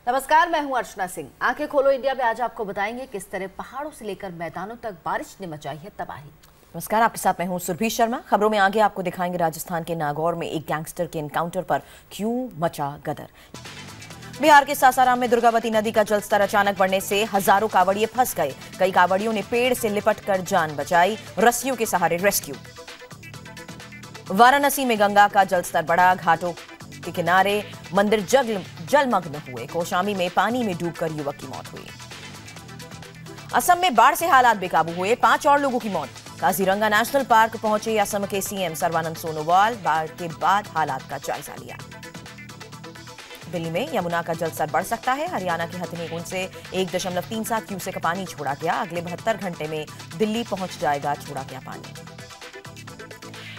नमस्कार, मैं हूं अर्चना सिंह। आंखें खोलो इंडिया में आज आपको बताएंगे किस तरह पहाड़ों से लेकर मैदानों तक बारिश ने मचाई है तबाही। नमस्कार, आपके साथ मैं हूं सुरभि शर्मा। खबरों में आगे आपको दिखाएंगे राजस्थान के नागौर में एक गैंगस्टर के एनकाउंटर पर क्यों मचा गदर। बिहार के सासाराम में दुर्गावती नदी का जलस्तर अचानक बढ़ने से हजारों कावड़िए फंस गए। कई कावड़ियों ने पेड़ से लिपट कर जान बचाई, रस्सियों के सहारे रेस्क्यू। वाराणसी में गंगा का जलस्तर बढ़ा, घाटों के किनारे मंदिर जलमग्न हुए। कौशाम्बी में पानी में डूबकर युवक की मौत हुई। असम में बाढ़ से हालात बेकाबू हुए, 5 और लोगों की मौत। काजीरंगा नेशनल पार्क पहुंचे असम के सीएम सर्बानंद सोनोवाल, बाढ़ के बाद हालात का जायजा लिया। दिल्ली में यमुना का जलस्तर बढ़ सकता है। हरियाणा के हथनीकुंड से 1.37 क्यूसेक का पानी छोड़ा गया। अगले 72 घंटे में दिल्ली पहुंच जाएगा छोड़ा गया पानी।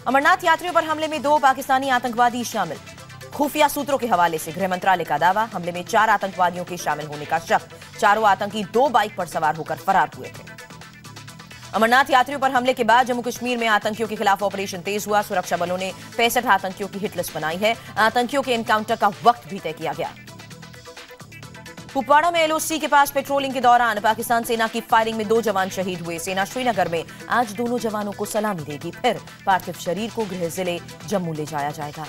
अमरनाथ यात्रियों पर हमले में 2 पाकिस्तानी आतंकवादी शामिल। खुफिया सूत्रों के हवाले से गृह मंत्रालय का दावा, हमले में 4 आतंकवादियों के शामिल होने का शक। चारों आतंकी 2 बाइक पर सवार होकर फरार हुए थे। अमरनाथ यात्रियों पर हमले के बाद जम्मू कश्मीर में आतंकियों के खिलाफ ऑपरेशन तेज हुआ। सुरक्षा बलों ने 65 आतंकियों की हिट लिस्ट बनाई है। आतंकियों के एनकाउंटर का वक्त भी तय किया गया। कुपवाड़ा में एलओसी के पास पेट्रोलिंग के दौरान पाकिस्तान सेना की फायरिंग में 2 जवान शहीद हुए। सेना श्रीनगर में आज दोनों जवानों को सलामी देगी। फिर पार्थिव शरीर को गृह जिले जम्मू ले जाया जाएगा।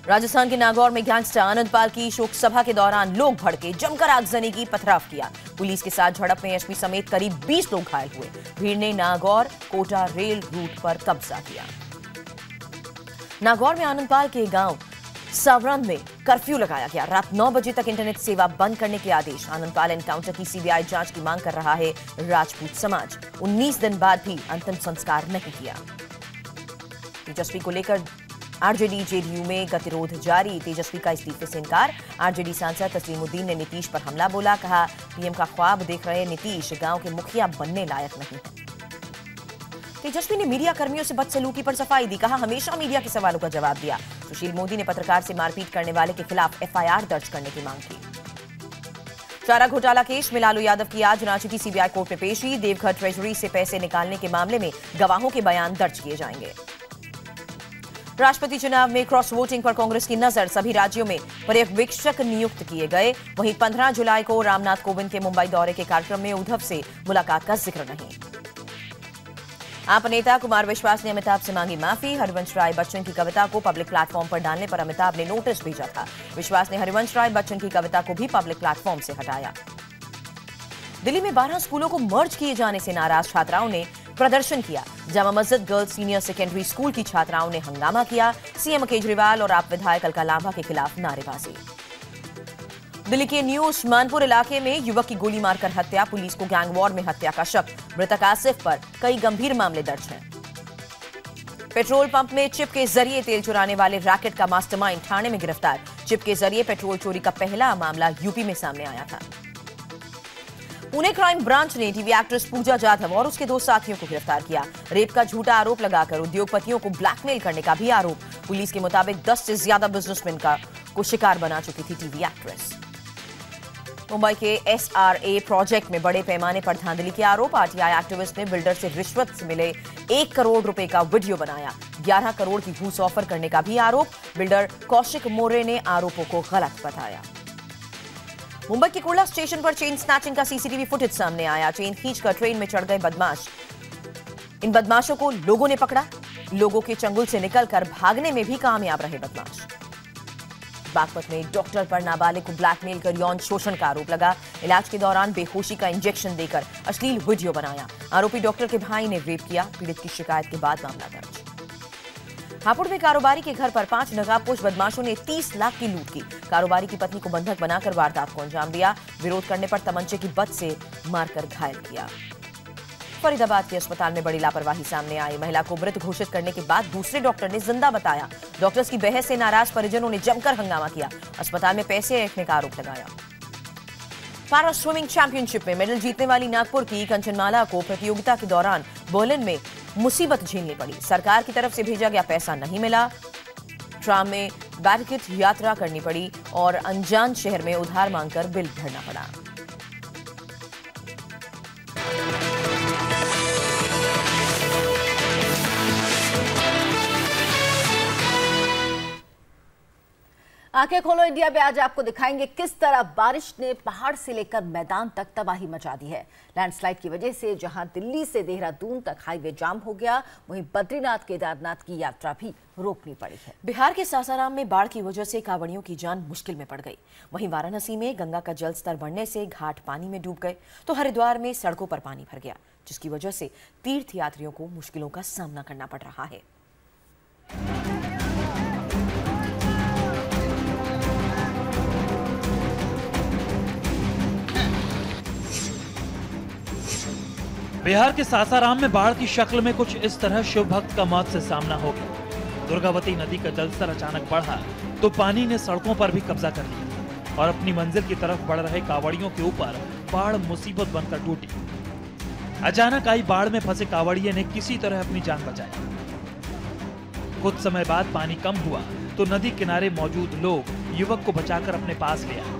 राजस्थान के नागौर में गैंगस्टर आनंद पाल की शोक सभा के दौरान लोग भड़के, जमकर आगजनी की, पथराव किया। पुलिस के साथ झड़प में एसपी समेत करीब 20 लोग घायल हुए। भीड़ ने नागौर कोटा रेल रूट पर कब्जा किया। नागौर में आनंद पाल के गांव सावरन में कर्फ्यू लगाया गया। रात 9 बजे तक इंटरनेट सेवा बंद करने के आदेश। आनंद पाल एनकाउंटर की सीबीआई जांच की मांग कर रहा है राजपूत समाज। 19 दिन बाद भी अंतिम संस्कार नहीं किया। तेजस्वी को लेकर आरजेडी जेडीयू में गतिरोध जारी। तेजस्वी का इस्तीफे से इनकार। आरजेडी सांसद तस्लीमुद्दीन ने नीतीश पर हमला बोला। कहा, पीएम का ख्वाब देख रहे नीतीश गांव के मुखिया बनने लायक नहीं है। तेजस्वी ने मीडिया कर्मियों से बदसलूकी पर सफाई दी। कहा, हमेशा मीडिया के सवालों का जवाब दिया। सुशील मोदी ने पत्रकार से मारपीट करने वाले के खिलाफ एफआईआर दर्ज करने की मांग की। चारा घोटाला केस में लालू यादव की आज रांची की सीबीआई कोर्ट में पेशी। देवघर ट्रेजरी से पैसे निकालने के मामले में गवाहों के बयान दर्ज किए जाएंगे। राष्ट्रपति चुनाव में क्रॉस वोटिंग पर कांग्रेस की नजर। सभी राज्यों में पर्यवेक्षक नियुक्त किए गए। वहीं 15 जुलाई को रामनाथ कोविंद के मुंबई दौरे के कार्यक्रम में उद्धव से मुलाकात का जिक्र नहीं। आप नेता कुमार विश्वास ने अमिताभ से मांगी माफी। हरिवंश राय बच्चन की कविता को पब्लिक प्लेटफॉर्म पर डालने पर अमिताभ ने नोटिस भेजा था। विश्वास ने हरिवंश राय बच्चन की कविता को भी पब्लिक प्लेटफॉर्म से हटाया। दिल्ली में 12 स्कूलों को मर्ज किए जाने से नाराज छात्राओं ने प्रदर्शन किया। Jama Masjid girls senior secondary school की छात्राओं ने हंगामा किया। सीएम केजरीवाल और आप विधायक अलका लांबा के खिलाफ नारेबाजी। दिल्ली के न्यू उस्मानपुर इलाके में युवक की गोली मारकर हत्या। पुलिस को गैंग वॉर में हत्या का शक। मृतक आसिफ पर कई गंभीर मामले दर्ज हैं। पेट्रोल पंप में चिप के जरिए तेल चुराने वाले रैकेट का मास्टरमाइंड ठाणे में गिरफ्तार। चिप के जरिए पेट्रोल चोरी का पहला मामला यूपी में सामने आया था। पुणे क्राइम ब्रांच ने टीवी एक्ट्रेस पूजा जाधव और उसके 2 साथियों को गिरफ्तार किया। रेप का झूठा आरोप लगाकर उद्योगपतियों को ब्लैकमेल करने का भी आरोप। पुलिस के मुताबिक 10 से ज्यादा बिजनेसमैन को शिकार बना चुकी थी टीवी एक्ट्रेस। मुंबई के एसआरए प्रोजेक्ट में बड़े पैमाने पर धांधली के आरोप। आरटीआई एक्टिविस्ट ने बिल्डर से रिश्वत से मिले 1 करोड़ रुपए का वीडियो बनाया। 11 करोड़ की घूस ऑफर करने का भी आरोप। बिल्डर कौशिक मोरे ने आरोपों को गलत बताया। मुंबई के कुर्ला स्टेशन पर चेन स्नैचिंग का सीसीटीवी फुटेज सामने आया। चेन खींचकर ट्रेन में चढ़ गए बदमाश। इन बदमाशों को लोगों ने पकड़ा। लोगों के चंगुल से निकलकर भागने में भी कामयाब रहे बदमाश। बागपत में डॉक्टर पर नाबालिग को ब्लैकमेल कर यौन शोषण का आरोप लगा। इलाज के दौरान बेहोशी का इंजेक्शन देकर अश्लील वीडियो बनाया। आरोपी डॉक्टर के भाई ने रेप किया। पीड़ित की शिकायत के बाद मामला दर्ज। हापुड़ में कारोबारी के घर पर 5 नकाबपोश बदमाशों ने 30 लाख की लूट की। कारोबारी की पत्नी को बंधक बनाकर वारदात को अंजाम दिया। विरोध करने पर तमंचे की बत से मारकर घायल किया। फरीदाबाद के अस्पताल में बड़ी लापरवाही सामने आई। महिला को मृत घोषित करने के बाद दूसरे डॉक्टर ने जिंदा बताया। डॉक्टर्स की बहस से नाराज परिजनों ने जमकर हंगामा किया। अस्पताल में पैसे रखने का आरोप लगाया। पैरा स्विमिंग चैंपियनशिप में मेडल जीतने वाली नागपुर की कंचनमाला को प्रतियोगिता के दौरान बर्लिन में मुसीबत झेलनी पड़ी। सरकार की तरफ से भेजा गया पैसा नहीं मिला। ट्राम में बैरिकेड यात्रा करनी पड़ी और अनजान शहर में उधार मांगकर बिल भरना पड़ा। आंखें खोलो इंडिया में आज आपको दिखाएंगे किस तरह बारिश ने पहाड़ से लेकर मैदान तक तबाही मचा दी है। लैंडस्लाइड की वजह से जहां दिल्ली से देहरादून तक हाईवे जाम हो गया, वहीं बद्रीनाथ केदारनाथ की यात्रा भी रोकनी पड़ी है। बिहार के सासाराम में बाढ़ की वजह से कांवड़ियों की जान मुश्किल में पड़ गई। वहीं वाराणसी में गंगा का जल स्तर बढ़ने से घाट पानी में डूब गए, तो हरिद्वार में सड़कों पर पानी भर गया, जिसकी वजह से तीर्थयात्रियों को मुश्किलों का सामना करना पड़ रहा है। बिहार के सासाराम में बाढ़ की शक्ल में कुछ इस तरह शिव भक्त का मौत से सामना हो गया। दुर्गावती नदी का जलस्तर अचानक बढ़ा तो पानी ने सड़कों पर भी कब्जा कर लिया और अपनी मंजिल की तरफ बढ़ रहे कांवड़ियों के ऊपर बाढ़ मुसीबत बनकर टूटी। अचानक आई बाढ़ में फंसे कांवड़िये ने किसी तरह अपनी जान बचाई। कुछ समय बाद पानी कम हुआ तो नदी किनारे मौजूद लोग युवक को बचाकर अपने पास ले आए।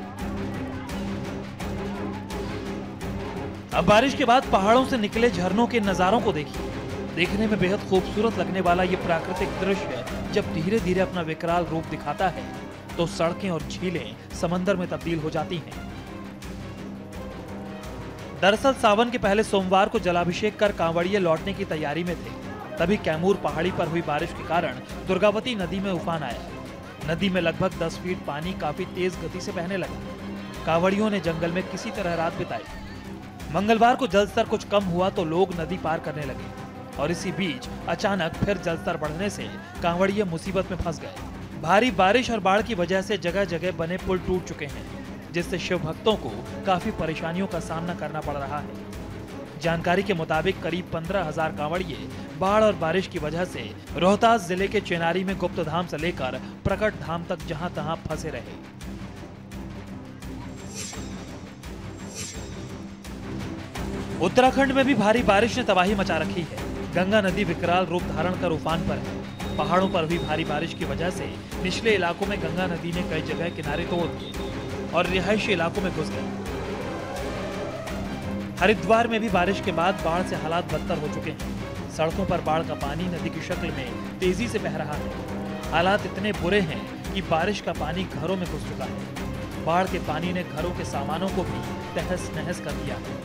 अब बारिश के बाद पहाड़ों से निकले झरनों के नजारों को देखिए। देखने में बेहद खूबसूरत लगने वाला ये प्राकृतिक दृश्य जब धीरे धीरे अपना विकराल रूप दिखाता है तो सड़कें और झीलें समंदर में तब्दील हो जाती हैं। दरअसल सावन के पहले सोमवार को जलाभिषेक कर कांवड़िये लौटने की तैयारी में थे, तभी कैमूर पहाड़ी पर हुई बारिश के कारण दुर्गावती नदी में उफान आया। नदी में लगभग 10 फीट पानी काफी तेज गति से बहने लगा। कांवड़ियों ने जंगल में किसी तरह रात बिताई। मंगलवार को जलस्तर कुछ कम हुआ तो लोग नदी पार करने लगे और इसी बीच अचानक फिर जलस्तर बढ़ने से कांवड़िये मुसीबत में फंस गए। भारी बारिश और बाढ़ की वजह से जगह जगह बने पुल टूट चुके हैं, जिससे शिव भक्तों को काफी परेशानियों का सामना करना पड़ रहा है। जानकारी के मुताबिक करीब 15,000 कांवड़िये बाढ़ और बारिश की वजह से रोहतास जिले के चेनारी में गुप्त धाम से लेकर प्रकट धाम तक जहां तहां फंसे रहे। उत्तराखंड में भी भारी बारिश ने तबाही मचा रखी है। गंगा नदी विकराल रूप धारण कर उफान पर है। पहाड़ों पर हुई भारी बारिश की वजह से निचले इलाकों में गंगा नदी ने कई जगह किनारे तोड़ दिए और रिहायशी इलाकों में घुस गई। हरिद्वार में भी बारिश के बाद बाढ़ से हालात बदतर हो चुके हैं। सड़कों पर बाढ़ का पानी नदी की शक्ल में तेजी से बह रहा है। हालात इतने बुरे हैं कि बारिश का पानी घरों में घुस चुका है। बाढ़ के पानी ने घरों के सामानों को भी तहस नहस कर दिया है।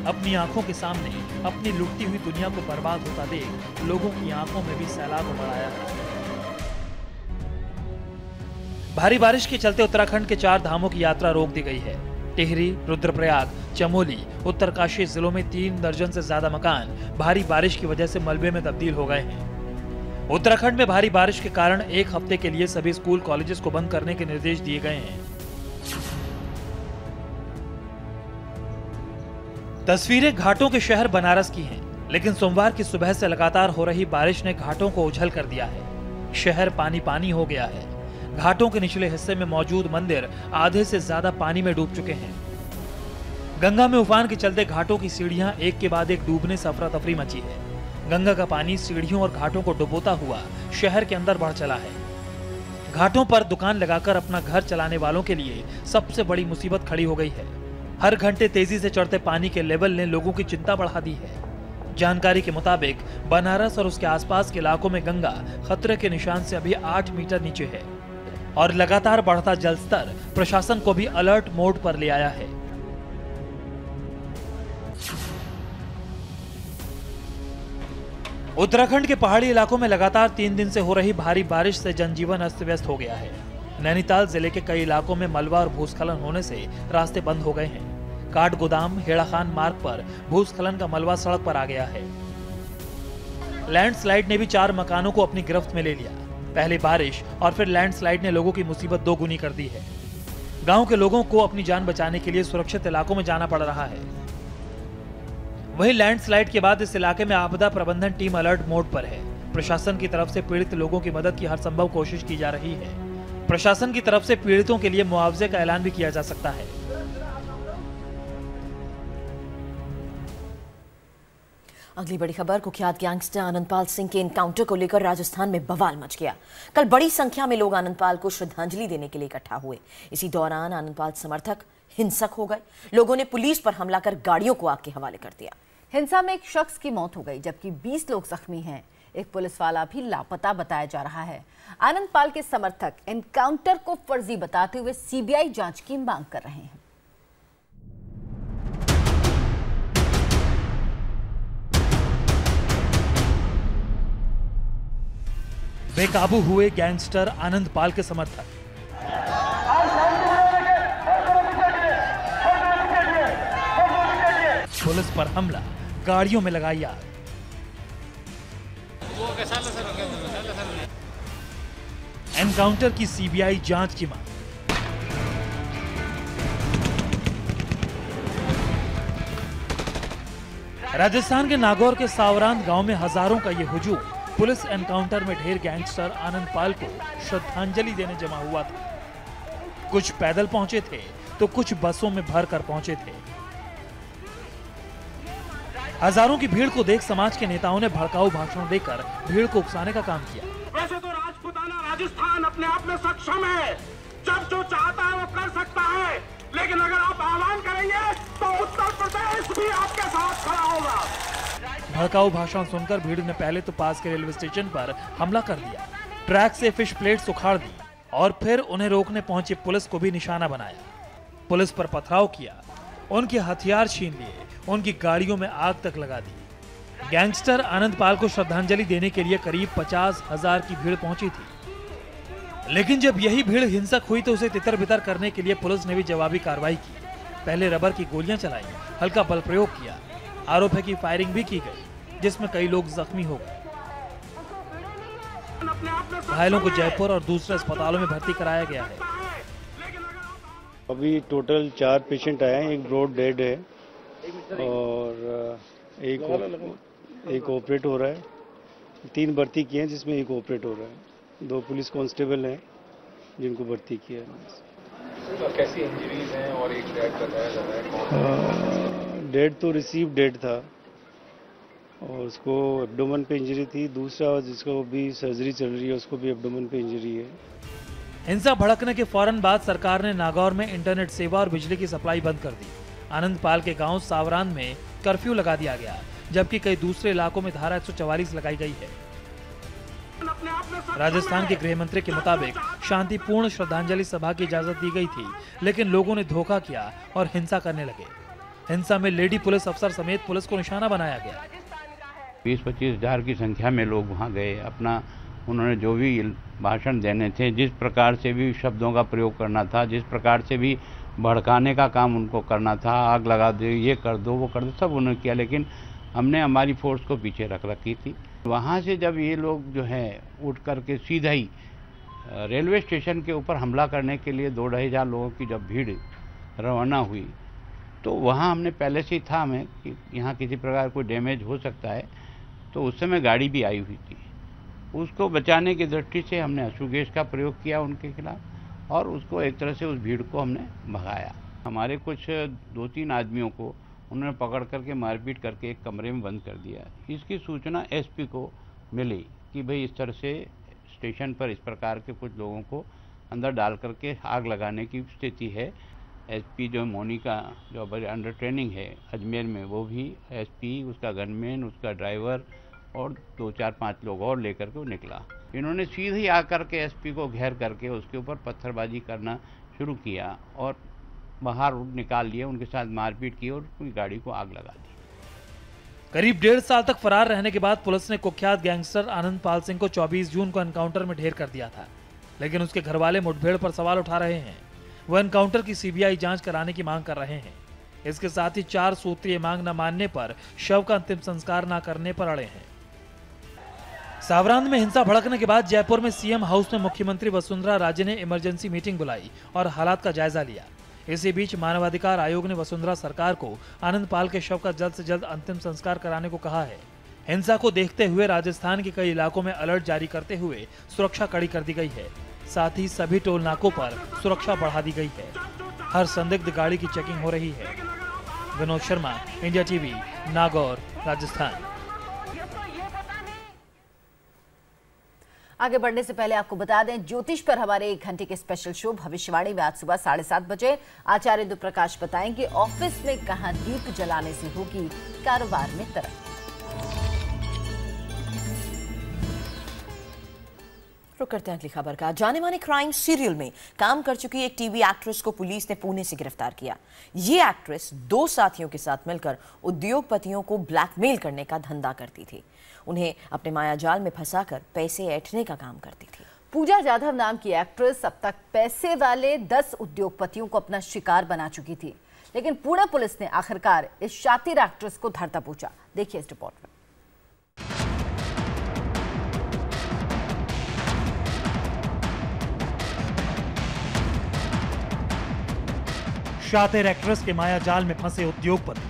अपनी आंखों के सामने अपनी लुटती हुई दुनिया को बर्बाद होता देख लोगों की आंखों में भी सैलाब उमड़ आया है। भारी बारिश के चलते उत्तराखंड के 4 धामों की यात्रा रोक दी गई है। टिहरी, रुद्रप्रयाग, चमोली, उत्तरकाशी जिलों में 3 दर्जन से ज्यादा मकान भारी बारिश की वजह से मलबे में तब्दील हो गए हैं। उत्तराखंड में भारी बारिश के कारण 1 हफ्ते के लिए सभी स्कूल कॉलेजेस को बंद करने के निर्देश दिए गए हैं। तस्वीरें घाटों के शहर बनारस की हैं, लेकिन सोमवार की सुबह से लगातार हो रही बारिश ने घाटों को उछल कर दिया है। शहर पानी पानी हो गया है। घाटों के निचले हिस्से में मौजूद मंदिर आधे से ज्यादा पानी में डूब चुके हैं। गंगा में उफान के चलते घाटों की सीढ़ियां एक के बाद एक डूबने से अफरा तफरी मची है। गंगा का पानी सीढ़ियों और घाटों को डुबोता हुआ शहर के अंदर बढ़ चला है। घाटों पर दुकान लगाकर अपना घर चलाने वालों के लिए सबसे बड़ी मुसीबत खड़ी हो गई है। हर घंटे तेजी से चढ़ते पानी के लेवल ने लोगों की चिंता बढ़ा दी है। जानकारी के मुताबिक बनारस और उसके आसपास के इलाकों में गंगा खतरे के निशान से अभी 8 मीटर नीचे है और लगातार बढ़ता जलस्तर प्रशासन को भी अलर्ट मोड पर ले आया है। उत्तराखंड के पहाड़ी इलाकों में लगातार 3 दिन से हो रही भारी बारिश से जनजीवन अस्त व्यस्त हो गया है। नैनीताल जिले के कई इलाकों में मलबा और भूस्खलन होने से रास्ते बंद हो गए हैं। काठगोदाम हेड़ाखान मार्ग पर भूस्खलन का मलबा सड़क पर आ गया है। लैंडस्लाइड ने भी 4 मकानों को अपनी गिरफ्त में ले लिया। पहले बारिश और फिर लैंडस्लाइड ने लोगों की मुसीबत 2 गुनी कर दी है। गांव के लोगों को अपनी जान बचाने के लिए सुरक्षित इलाकों में जाना पड़ रहा है। वहीं लैंडस्लाइड के बाद इस इलाके में आपदा प्रबंधन टीम अलर्ट मोड पर है। प्रशासन की तरफ से पीड़ित लोगों की मदद की हर संभव कोशिश की जा रही है। प्रशासन की तरफ से पीड़ितों के लिए मुआवजे का ऐलान भी किया जा सकता है। अगली बड़ी खबर, कुख्यात गैंगस्टर आनंदपाल सिंह के एनकाउंटर को लेकर राजस्थान में बवाल मच गया। कल बड़ी संख्या में लोग आनंदपाल को श्रद्धांजलि देने के लिए इकट्ठा हुए। इसी दौरान आनंदपाल समर्थक हिंसक हो गए। लोगों ने पुलिस पर हमला कर गाड़ियों को आग के हवाले कर दिया। हिंसा में एक शख्स की मौत हो गई, जबकि 20 लोग जख्मी हैं। एक पुलिस वाला भी लापता बताया जा रहा है। आनंद पाल के समर्थक एनकाउंटर को फर्जी बताते हुए सीबीआई जांच की मांग कर रहे हैं। बेकाबू हुए गैंगस्टर आनंद पाल के समर्थक। पुलिस पर हमला, गाड़ियों में लगाई आग। एनकाउंटर की सीबीआई जांच की मांग। राजस्थान के नागौर के सावरान गांव में हजारों का ये हुजूम पुलिस एनकाउंटर में ढेर गैंगस्टर आनंद पाल को श्रद्धांजलि देने जमा हुआ था। कुछ पैदल पहुंचे थे तो कुछ बसों में भरकर पहुंचे थे। हजारों की भीड़ को देख समाज के नेताओं ने भड़काऊ भाषण देकर भीड़ को उकसाने का काम किया। वैसे तो राजपूताना राजस्थान अपने आप में सक्षम है, जब जो चाहता है वो कर सकता है, लेकिन अगर आप आह्वान करेंगे तो उत्तर प्रदेश भी आपके साथ खड़ा होगा। भड़काऊ भाषण सुनकर भीड़ ने पहले तो पास के रेलवे स्टेशन पर हमला कर दिया, ट्रैक से फिश प्लेट्स उखाड़ दी और फिर उन्हें रोकने पहुंची पुलिस को भी निशाना बनाया। पुलिस पर पथराव किया, उनके हथियार छीन लिए, उनकी गाड़ियों में आग तक लगा दी। गैंगस्टर आनंद पाल को श्रद्धांजलि देने के लिए करीब 50,000 की भीड़ पहुंची थी, लेकिन जब यही भीड़ हिंसक हुई तो उसे तितर बितर करने के लिए पुलिस ने भी जवाबी कार्रवाई की। पहले रबर की गोलियां चलाई, हल्का बल प्रयोग किया। आरोप है कि फायरिंग भी की गई, जिसमें कई लोग जख्मी हो गए। घायलों को जयपुर और दूसरे अस्पतालों में भर्ती कराया गया है। अभी टोटल 4 पेशेंट आए हैं, एक ब्रॉड डेड है और एक ऑपरेट हो रहा है। 3 भर्ती किए हैं जिसमें एक ऑपरेट हो रहा है। 2 पुलिस कांस्टेबल हैं जिनको भर्ती किया है। कैसी इंजरीज हैं और एक डेड बताया जा रहा है? डेड तो रिसीव डेड था और उसको एब्डोमेन पे इंजरी थी। दूसरा जिसको भी सर्जरी चल रही है उसको भी एब्डोमेन पे इंजरी है। हिंसा भड़कने के फौरन बाद सरकार ने नागौर में इंटरनेट सेवा और बिजली की सप्लाई बंद कर दी। आनंद पाल के गांव सावरान में कर्फ्यू लगा दिया गया, जबकि कई दूसरे इलाकों में धारा 144 लगाई गई है। राजस्थान के गृह मंत्री के मुताबिक शांतिपूर्ण श्रद्धांजलि सभा की इजाजत दी गई थी, लेकिन लोगों ने धोखा किया और हिंसा करने लगे। हिंसा में लेडी पुलिस अफसर समेत पुलिस को निशाना बनाया गया। 20-25 हजार की संख्या में लोग वहां गए। अपना उन्होंने जो भी भाषण देने थे, जिस प्रकार से भी शब्दों का प्रयोग करना था, जिस प्रकार से भी भड़काने का काम उनको करना था, आग लगा दो, ये कर दो, वो कर दो, सब उन्होंने किया। लेकिन हमने हमारी फोर्स को पीछे रख रखी थी। वहाँ से जब ये लोग जो है उठ करके सीधा ही रेलवे स्टेशन के ऊपर हमला करने के लिए 2-2.5 हजार लोगों की जब भीड़ रवाना हुई, तो वहाँ हमने पहले से ही था हमें कि यहाँ किसी प्रकार कोई डैमेज हो सकता है, तो उस समय गाड़ी भी आई हुई थी। उसको बचाने की दृष्टि से हमने आंसू गैस का प्रयोग किया उनके खिलाफ और उसको एक तरह से उस भीड़ को हमने भगाया। हमारे कुछ 2-3 आदमियों को उन्होंने पकड़ करके मारपीट करके एक कमरे में बंद कर दिया। इसकी सूचना एसपी को मिली कि भाई इस तरह से स्टेशन पर इस प्रकार के कुछ लोगों को अंदर डाल करके आग लगाने की स्थिति है। एसपी जो मोनिका जो अंडर ट्रेनिंग है अजमेर में, वो भी एसपी, उसका गनमैन, उसका ड्राइवर और 2-4-5 लोग और लेकर के वो निकला। इन्होंने सीधे ही आकर के एसपी को घेर करके उसके ऊपर पत्थरबाजी करना शुरू किया और बाहर निकाल लिए, उनके साथ मारपीट की और उनकी गाड़ी को आग लगा दी। करीब 1.5 साल तक फरार रहने के बाद पुलिस ने कुख्यात गैंगस्टर आनंद पाल सिंह को 24 जून को एनकाउंटर में ढेर कर दिया था, लेकिन उसके घरवाले मुठभेड़ पर सवाल उठा रहे हैं। वो एनकाउंटर की सीबीआई जांच कराने की मांग कर रहे हैं। इसके साथ ही 4 सूत्रीय मांग न मानने पर शव का अंतिम संस्कार न करने पर अड़े हैं। सावरान में हिंसा भड़कने के बाद जयपुर में सीएम हाउस में मुख्यमंत्री वसुंधरा राजे ने इमरजेंसी मीटिंग बुलाई और हालात का जायजा लिया। इसी बीच मानवाधिकार आयोग ने वसुंधरा सरकार को आनंद पाल के शव का जल्द से जल्द अंतिम संस्कार कराने को कहा है। हिंसा को देखते हुए राजस्थान के कई इलाकों में अलर्ट जारी करते हुए सुरक्षा कड़ी कर दी गई है। साथ ही सभी टोल नाकों पर सुरक्षा बढ़ा दी गई है। हर संदिग्ध गाड़ी की चेकिंग हो रही है। Vinod Sharma, India TV, Nagaur, Rajasthan. आगे बढ़ने से पहले आपको बता दें, ज्योतिष पर हमारे 1 घंटे के स्पेशल शो भविष्यवाणी में आज सुबह 7:30 बजे आचार्य इंदु प्रकाश बताएंगे ऑफिस में कहां दीप जलाने से होगी कारोबार में तरक्की। रुक करते हैं अगली खबर का। जाने माने क्राइम सीरियल में काम कर चुकी एक टीवी एक्ट्रेस को पुलिस ने पुणे से गिरफ्तार किया। ये एक्ट्रेस 2 साथियों के साथ मिलकर उद्योगपतियों को ब्लैकमेल करने का धंधा करती थी। उन्हें अपने मायाजाल में फंसाकर पैसे ऐंठने का काम करती थी। पूजा जाधव नाम की एक्ट्रेस अब तक पैसे वाले 10 उद्योगपतियों को अपना शिकार बना चुकी थी, लेकिन पुणे पुलिस ने आखिरकार इस शातिर एक्ट्रेस को धर दबोचा। देखिए इस रिपोर्ट में। शातिर एक्ट्रेस के माया जाल में फंसे उद्योगपति,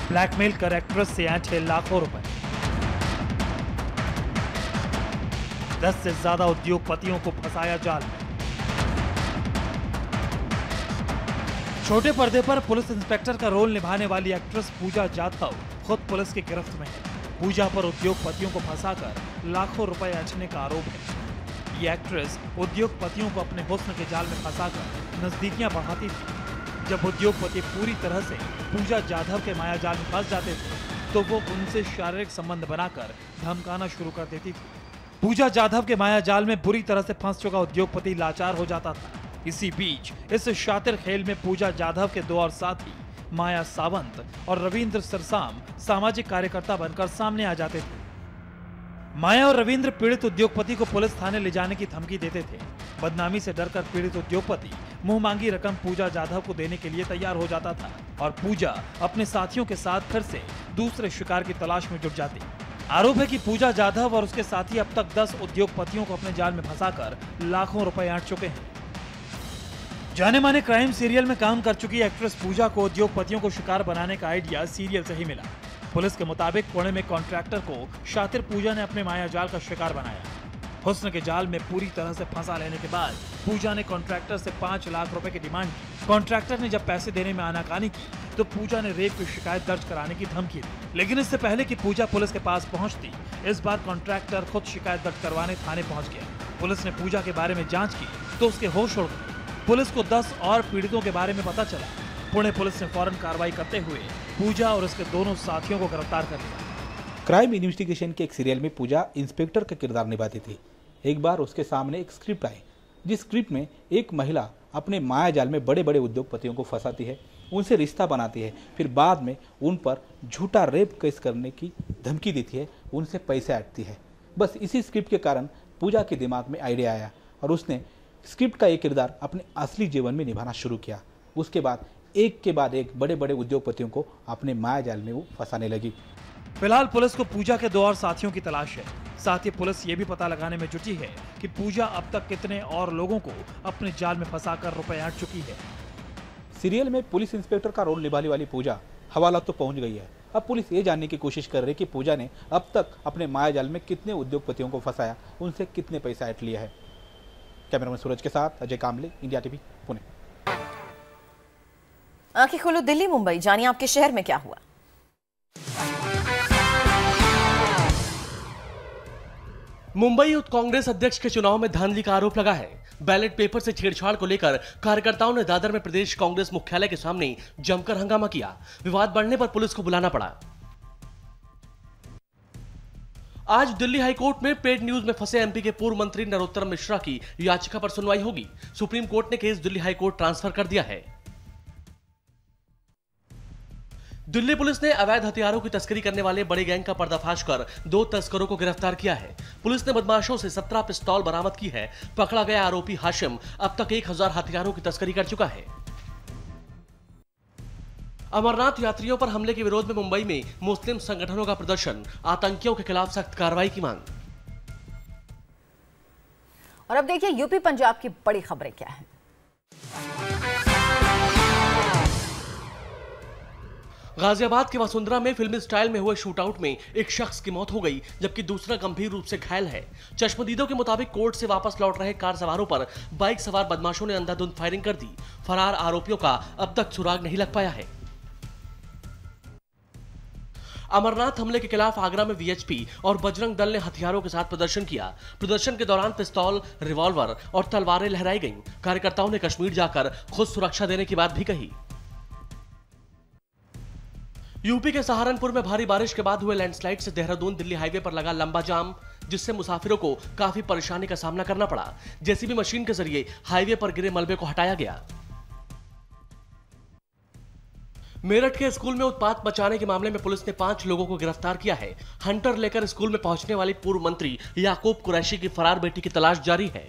ब्लैकमेल कर एक्ट्रेस से ऐंठे लाखों रुपए। 10 से ज्यादा उद्योगपतियों को फंसाया जाल में। छोटे पर्दे पर पुलिस इंस्पेक्टर का रोल निभाने वाली एक्ट्रेस पूजा जाधव खुद पुलिस की गिरफ्त में है। पूजा पर उद्योगपतियों को फंसाकर लाखों रुपए ऐंठने का आरोप है। ये एक्ट्रेस उद्योगपतियों को अपने हुस्न के जाल में फंसाकर नजदीकियां बढ़ाती थी। जब उद्योगपति पूरी तरह से पूजा जाधव के माया जाल में फंस जाते थे तो वो उनसे शारीरिक संबंध बनाकर धमकाना शुरू कर देती थी। पूजा जाधव के माया जाल में बुरी तरह से फंस चुका उद्योगपति लाचार हो जाता था। इसी बीच इस शातिर खेल में पूजा जाधव के 2 और साथी माया सावंत और रविंद्र सरसाम सामाजिक कार्यकर्ता बनकर सामने आ जाते थे। माया और रविंद्र पीड़ित उद्योगपति को पुलिस थाने ले जाने की धमकी देते थे। बदनामी से डरकर पीड़ित उद्योगपति मुंह मांगी रकम पूजा जाधव को देने के लिए तैयार हो जाता था और पूजा अपने साथियों के साथ फिर से दूसरे शिकार की तलाश में जुट जाती। आरोप है कि पूजा जाधव और उसके साथी अब तक 10 उद्योगपतियों को अपने जाल में फंसाकर लाखों रुपए ऐंठ चुके हैं। जाने माने क्राइम सीरियल में काम कर चुकी एक्ट्रेस पूजा को उद्योगपतियों को शिकार बनाने का आइडिया सीरियल से ही मिला। पुलिस के मुताबिक पुणे में कॉन्ट्रैक्टर को शातिर पूजा ने अपने माया जाल का शिकार बनाया। हुस्न के जाल में पूरी तरह से फंसा लेने के बाद पूजा ने कॉन्ट्रैक्टर से 5 लाख रुपए की डिमांड की। कॉन्ट्रैक्टर ने जब पैसे देने में आनाकानी की तो पूजा ने रेप की शिकायत दर्ज कराने की धमकी दी। लेकिन इससे पहले कि पूजा पुलिस के पास पहुंचती, इस बार कॉन्ट्रैक्टर खुद शिकायत दर्ज करवाने थाने पहुंच गया। पुलिस ने पूजा के बारे में जांच की तो उसके होश उड़ गए। पुलिस को 10 और पीड़ितों के बारे में पता चला। पुणे पुलिस ने फौरन कार्रवाई करते हुए पूजा और उसके दोनों साथियों को गिरफ्तार कर लिया। क्राइम इन्वेस्टिगेशन के एक सीरियल में पूजा इंस्पेक्टर का किरदार निभाती थी। एक बार उसके सामने एक स्क्रिप्ट आई, जिस स्क्रिप्ट में एक महिला अपने माया जाल में बड़े बड़े उद्योगपतियों को फंसाती है, उनसे रिश्ता बनाती है, फिर बाद में उन पर झूठा रेप केस करने की धमकी देती है, उनसे पैसे ऐंठती है। बस इसी स्क्रिप्ट के कारण पूजा के दिमाग में आइडिया आया और उसने स्क्रिप्ट का एक किरदार अपने असली जीवन में निभाना शुरू किया। उसके बाद एक के बाद एक बड़े बड़े उद्योगपतियों को अपने माया जाल में वो फंसाने लगी। फिलहाल पुलिस को पूजा के 2 और साथियों की तलाश है। साथ ही पुलिस ये भी पता लगाने में जुटी है कि पूजा अब तक कितने और लोगों को अपने जाल में फंसाकर रुपए ऐंठ चुकी है। सीरियल में पुलिस इंस्पेक्टर का रोल निभाने वाली पूजा हवाला तो पहुंच गई है। अब पुलिस ये जानने की कोशिश कर रही है कि पूजा ने अब तक अपने माया जाल में कितने उद्योगपतियों को फंसाया, उनसे कितने पैसा ऐंठ लिया है। कैमरामैन सूरज के साथ अजय कामले, इंडिया टीवी, पुणे। आंखें खोलो दिल्ली मुंबई, जानिए आपके शहर में क्या हुआ। मुंबई यूथ कांग्रेस अध्यक्ष के चुनाव में धांधली का आरोप लगा है। बैलेट पेपर से छेड़छाड़ को लेकर कार्यकर्ताओं ने दादर में प्रदेश कांग्रेस मुख्यालय के सामने जमकर हंगामा किया। विवाद बढ़ने पर पुलिस को बुलाना पड़ा। आज दिल्ली हाईकोर्ट में पेड न्यूज में फंसे एमपी के पूर्व मंत्री नरोत्तम मिश्रा की याचिका पर सुनवाई होगी। सुप्रीम कोर्ट ने केस दिल्ली हाईकोर्ट ट्रांसफर कर दिया है। दिल्ली पुलिस ने अवैध हथियारों की तस्करी करने वाले बड़े गैंग का पर्दाफाश कर 2 तस्करों को गिरफ्तार किया है। पुलिस ने बदमाशों से 17 पिस्तौल बरामद की है। पकड़ा गया आरोपी हाशिम अब तक 1000 हथियारों की तस्करी कर चुका है। अमरनाथ यात्रियों पर हमले के विरोध में मुंबई में मुस्लिम संगठनों का प्रदर्शन, आतंकियों के खिलाफ सख्त कार्रवाई की मांग। और अब देखिए यूपी पंजाब की बड़ी खबरें क्या हैं। गाजियाबाद के वसुंधरा में फिल्मी स्टाइल में हुए शूटआउट में एक शख्स की मौत हो गई, जबकि दूसरा गंभीर रूप से घायल है। चश्मदीदों के मुताबिक कोर्ट से वापस लौट रहे कार सवारों पर बाइक सवार बदमाशों ने अंधाधुंध फायरिंग कर दी। फरार आरोपियों का अब तक सुराग नहीं लग पाया है। अमरनाथ हमले के खिलाफ आगरा में वीएचपी और बजरंग दल ने हथियारों के साथ प्रदर्शन किया। प्रदर्शन के दौरान पिस्तौल, रिवॉल्वर और तलवारें लहराई गईं। कार्यकर्ताओं ने कश्मीर जाकर खुद सुरक्षा देने की बात भी कही। यूपी के सहारनपुर में भारी बारिश के बाद हुए लैंडस्लाइड से देहरादून दिल्ली हाईवे पर लगा लंबा जाम, जिससे मुसाफिरों को काफी परेशानी का सामना करना पड़ा। जेसीबी मशीन के जरिए हाईवे पर गिरे मलबे को हटाया गया। मेरठ के स्कूल में उत्पात मचाने के मामले में पुलिस ने 5 लोगों को गिरफ्तार किया है। हंटर लेकर स्कूल में पहुंचने वाली पूर्व मंत्री याकूब कुरैशी की फरार बेटी की तलाश जारी है।